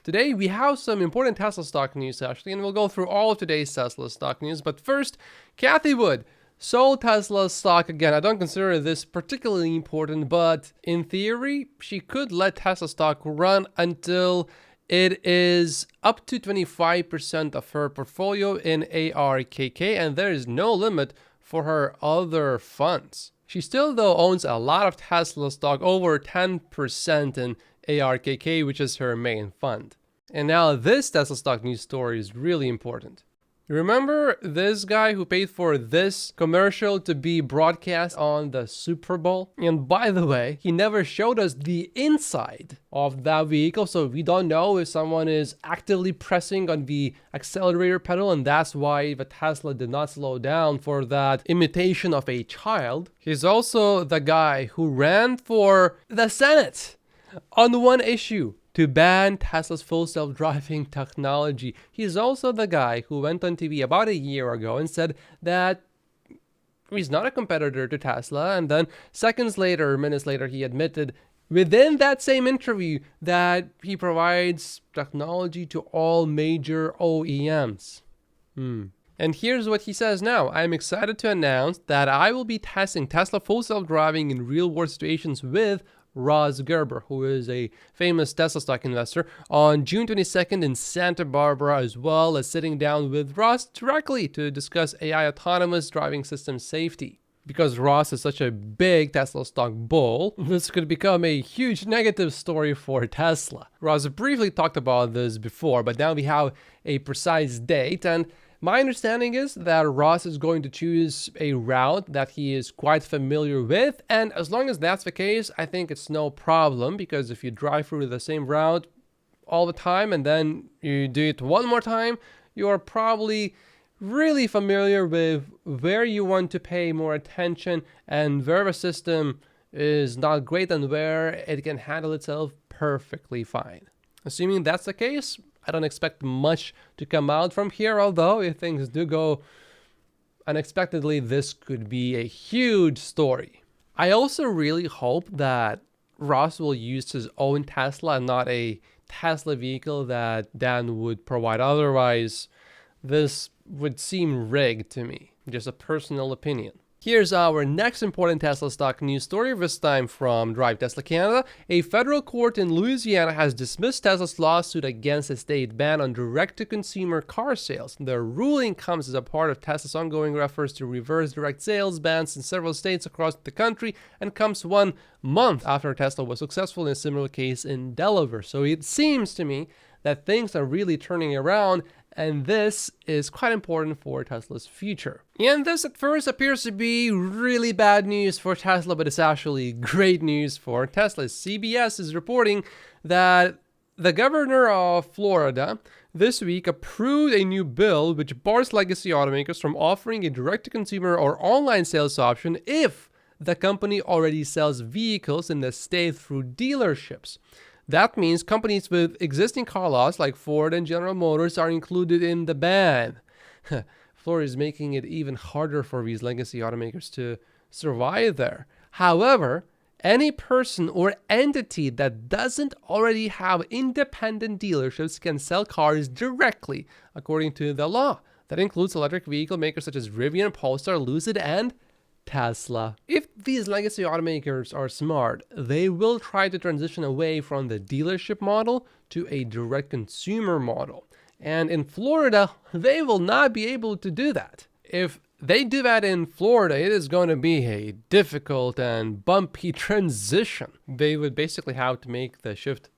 Today we have some important Tesla stock news actually, and we'll go through all of today's Tesla stock news. But first, Cathie Wood sold Tesla stock again. I don't consider this particularly important, but in theory, she could let Tesla stock run until it is up to 25% of her portfolio in ARKK, and there is no limit for her other funds. She still, though, owns a lot of Tesla stock, over 10% in ARKK, which is her main fund. And now this Tesla stock news story is really important. Remember this guy who paid for this commercial to be broadcast on the Super Bowl? And by the way, he never showed us the inside of that vehicle, so we don't know if someone is actively pressing on the accelerator pedal, and that's why the Tesla did not slow down for that imitation of a child. He's also the guy who ran for the Senate on one issue: to ban Tesla's full self-driving technology. He's also the guy who went on TV about a year ago and said that he's not a competitor to Tesla, and then seconds later, minutes later, he admitted within that same interview that he provides technology to all major OEMs. And here's what he says now: I'm excited to announce that I will be testing Tesla full self-driving in real-world situations with Ross Gerber, who is a famous Tesla stock investor, on June 22nd in Santa Barbara, as well as sitting down with Ross directly to discuss AI autonomous driving system safety. Because Ross is such a big Tesla stock bull, this could become a huge negative story for Tesla. Ross briefly talked about this before, but now we have a precise date, and my understanding is that Ross is going to choose a route that he is quite familiar with, and as long as that's the case, I think it's no problem, because if you drive through the same route all the time and then you do it one more time, you are probably really familiar with where you want to pay more attention and where the system is not great and where it can handle itself perfectly fine. Assuming that's the case, I don't expect much to come out from here, although if things do go unexpectedly, this could be a huge story. I also really hope that Ross will use his own Tesla and not a Tesla vehicle that Dan would provide. Otherwise, this would seem rigged to me. Just a personal opinion. Here's our next important Tesla stock news story, this time from Drive Tesla Canada. A federal court in Louisiana has dismissed Tesla's lawsuit against a state ban on direct-to-consumer car sales. The ruling comes as a part of Tesla's ongoing efforts to reverse direct sales bans in several states across the country, and comes 1 month after Tesla was successful in a similar case in Delaware. So it seems to me that things are really turning around, and this is quite important for Tesla's future. And this at first appears to be really bad news for Tesla, but it's actually great news for Tesla. CBS is reporting that the governor of Florida this week approved a new bill which bars legacy automakers from offering a direct-to-consumer or online sales option if the company already sells vehicles in the state through dealerships. That means companies with existing car lots like Ford and General Motors are included in the ban. Florida is making it even harder for these legacy automakers to survive there. However, any person or entity that doesn't already have independent dealerships can sell cars directly according to the law. That includes electric vehicle makers such as Rivian, Polestar, Lucid, and Tesla. If these legacy automakers are smart, they will try to transition away from the dealership model to a direct consumer model. And in Florida, they will not be able to do that. If they do that in Florida, it is going to be a difficult and bumpy transition. They would basically have to make the shift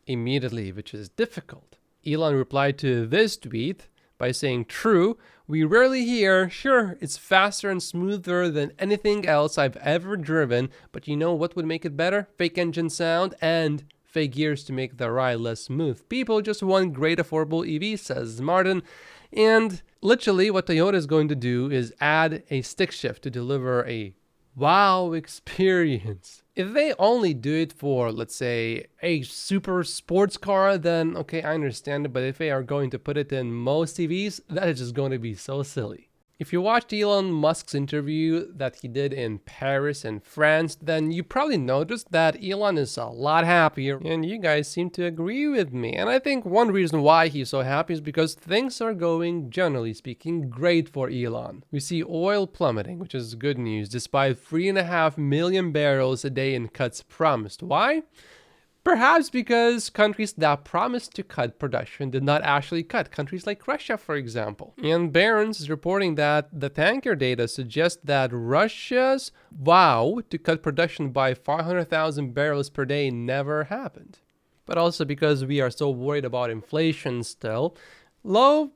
immediately, which is difficult. Elon replied to this tweet by saying, "True, we rarely hear, sure, it's faster and smoother than anything else I've ever driven, but you know what would make it better? Fake engine sound and fake gears to make the ride less smooth. People just want great affordable EVs," says Martin. And literally what Toyota is going to do is add a stick shift to deliver a wow experience. If they only do it for, let's say, a super sports car, then okay, I understand it. But if they are going to put it in most EVs, that is just going to be so silly. If you watched Elon Musk's interview that he did in Paris and France, then you probably noticed that Elon is a lot happier, and you guys seem to agree with me. And I think one reason why he's so happy is because things are going, generally speaking, great for Elon. We see oil plummeting, which is good news, despite 3.5 million barrels a day in cuts promised. Why? Perhaps because countries that promised to cut production did not actually cut. Countries like Russia, for example. And Barron's is reporting that the tanker data suggests that Russia's vow to cut production by 500,000 barrels per day never happened. But also because we are so worried about inflation still, low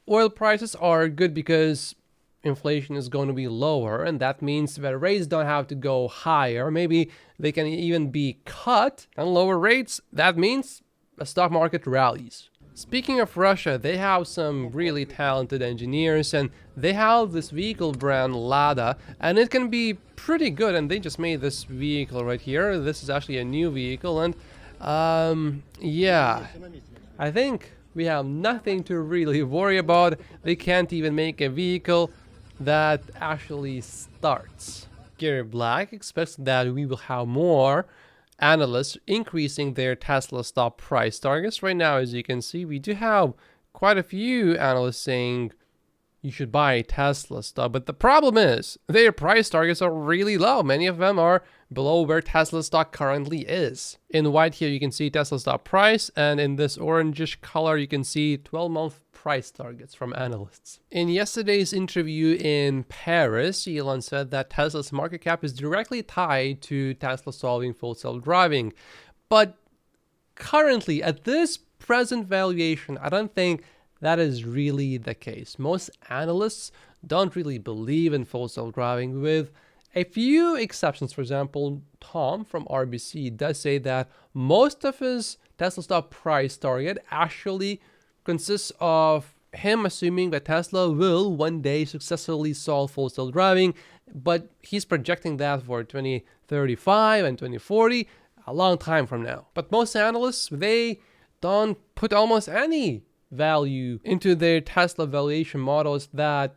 oil prices are good because inflation is going to be lower, and that means that rates don't have to go higher. Maybe they can even be cut, and lower rates, that means the stock market rallies. Speaking of Russia, they have some really talented engineers, and they have this vehicle brand Lada, and it can be pretty good. And they just made this vehicle right here. This is actually a new vehicle, and yeah, I think we have nothing to really worry about. They can't even make a vehicle that actually starts. Gary Black expects that we will have more analysts increasing their Tesla stock price targets. Right now, as you can see, we do have quite a few analysts saying you should buy Tesla stock, but the problem is their price targets are really low. Many of them are below where Tesla stock currently is. In white here, you can see Tesla stock price, and in this orangish color, you can see 12-month price targets from analysts. In yesterday's interview in Paris, Elon said that Tesla's market cap is directly tied to Tesla solving full self-driving. But currently, at this present valuation, I don't think that is really the case. Most analysts don't really believe in full self-driving, with a few exceptions. For example, Tom from RBC does say that most of his Tesla stock price target actually consists of him assuming that Tesla will one day successfully solve full self-driving, but he's projecting that for 2035 and 2040, a long time from now. But most analysts, they don't put almost any value into their Tesla valuation models that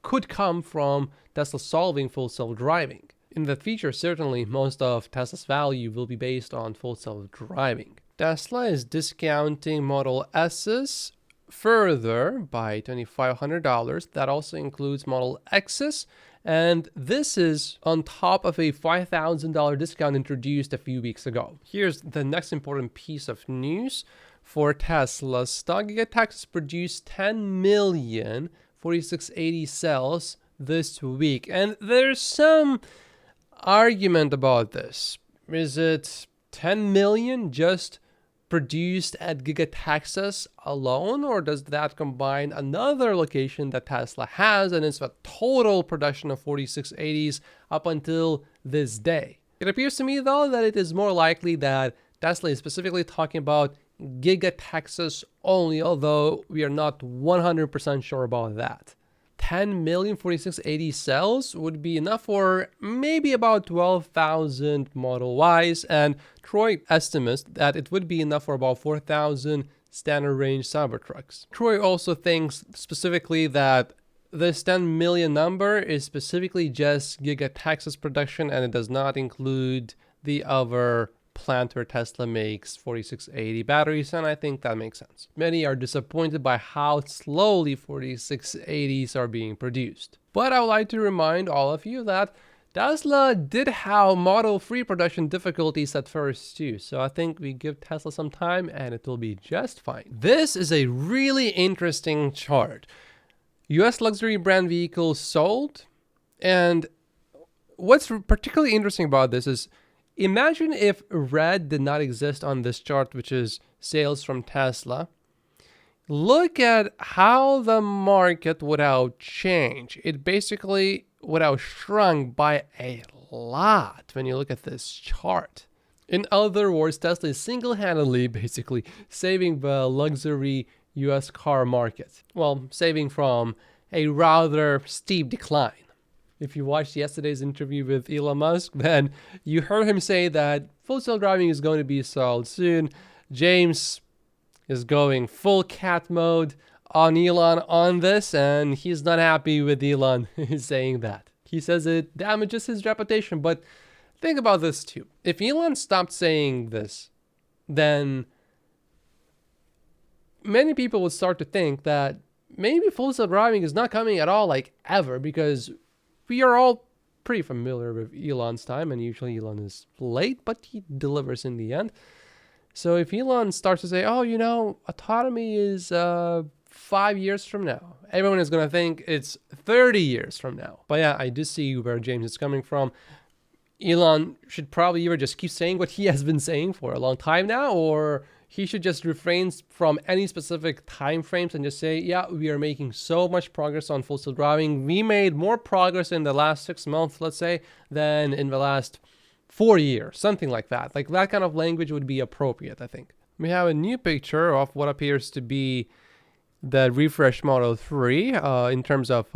could come from Tesla solving full self-driving. In that feature, certainly most of Tesla's value will be based on full self-driving. Tesla is discounting Model S's further by $2,500. That also includes Model X's, and this is on top of a $5,000 discount introduced a few weeks ago. Here's the next important piece of news for Tesla stock. Gigatax has produced 10 million 4680 cells this week, and there's some argument about this. Is it 10 million just produced at Gigataxes alone, or does that combine another location that Tesla has, and it's a total production of 4680s up until this day? It appears to me, though, that it is more likely that Tesla is specifically talking about Gigataxes only, although we are not 100% sure about that. 10 million 4680 cells would be enough for maybe about 12,000 Model Ys, and Troy estimates that it would be enough for about 4,000 standard range Cybertrucks. Troy also thinks specifically that this 10 million number is specifically just Gigataxes production, and it does not include the other plant where Tesla makes 4680 batteries, and I think that makes sense. Many are disappointed by how slowly 4680s are being produced. But I would like to remind all of you that Tesla did have Model 3 production difficulties at first too, so I think we give Tesla some time and it will be just fine. This is a really interesting chart. US luxury brand vehicles sold, and what's particularly interesting about this is imagine if red did not exist on this chart, which is sales from Tesla. Look at how the market would have changed. It basically would have shrunk by a lot when you look at this chart. In other words, Tesla is single-handedly basically saving the luxury US car market. Well, saving from a rather steep decline. If you watched yesterday's interview with Elon Musk, then you heard him say that full self-driving is going to be solved soon. James is going full cat mode. on Elon on this, and he's not happy with Elon saying that. He says it damages his reputation, but think about this too. If Elon stopped saying this, then many people would start to think that maybe full self-driving is not coming at all, like ever, because we are all pretty familiar with Elon's time, and usually Elon is late, but he delivers in the end. So if Elon starts to say, oh, you know, autonomy is 5 years from now, everyone is going to think it's 30 years from now. But yeah, I do see where James is coming from. Elon should probably either just keep saying what he has been saying for a long time now, or he should just refrain from any specific time frames and just say, yeah, we are making so much progress on full self-driving. We made more progress in the last 6 months, let's say, than in the last 4 years, something like that. Like that kind of language would be appropriate, I think. We have a new picture of what appears to be the refresh Model 3 in terms of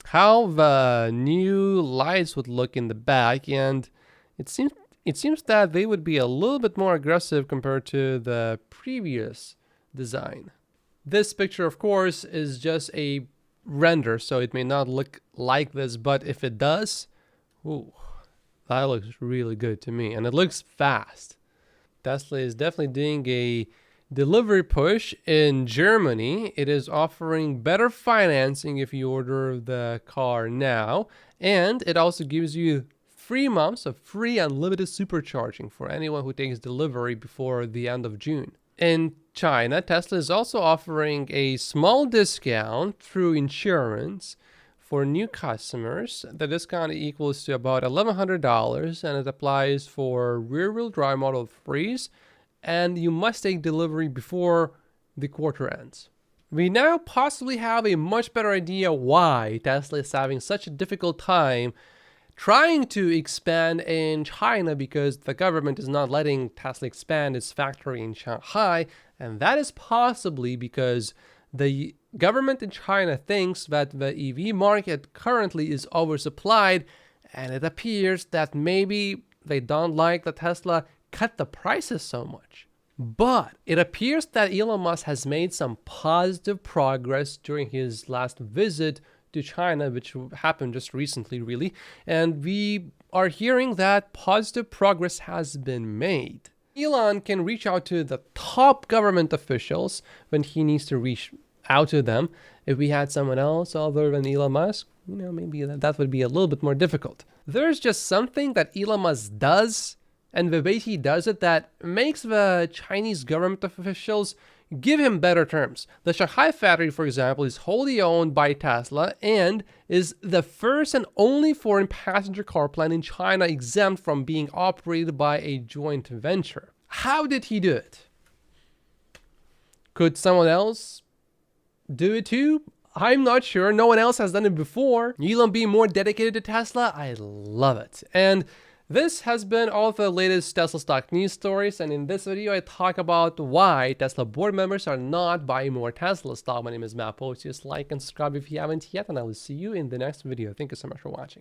how the new lights would look in the back, and it seems that they would be a little bit more aggressive compared to the previous design. This picture, of course, is just a render, so it may not look like this, but if it does, ooh, that looks really good to me, and it looks fast. Tesla is definitely doing a delivery push in Germany. It is offering better financing if you order the car now, and it also gives you 3 months of free unlimited supercharging for anyone who takes delivery before the end of June. In China, Tesla is also offering a small discount through insurance for new customers. The discount equals to about $1,100, and it applies for rear-wheel drive Model 3s, and you must take delivery before the quarter ends. We now possibly have a much better idea why Tesla is having such a difficult time trying to expand in China, because the government is not letting Tesla expand its factory in Shanghai, and that is possibly because the government in China thinks that the EV market currently is oversupplied, and it appears that maybe they don't like that Tesla cut the prices so much. But it appears that Elon Musk has made some positive progress during his last visit to China, which happened just recently, really. And we are hearing that positive progress has been made. Elon can reach out to the top government officials when he needs to reach out to them. If we had someone else other than Elon Musk, you know, maybe that would be a little bit more difficult. There's just something that Elon Musk does, and the way he does it, that makes the Chinese government officials give him better terms. The Shanghai factory, for example, is wholly owned by Tesla and is the first and only foreign passenger car plant in China exempt from being operated by a joint venture. How did he do it? Could someone else do it too? I'm not sure. No one else has done it before. Elon being more dedicated to Tesla, I love it. And this has been all of the latest Tesla stock news stories, and in this video I talk about why Tesla board members are not buying more Tesla stock. My name is Matt Post. Just like and subscribe if you haven't yet, and I will see you in the next video. Thank you so much for watching.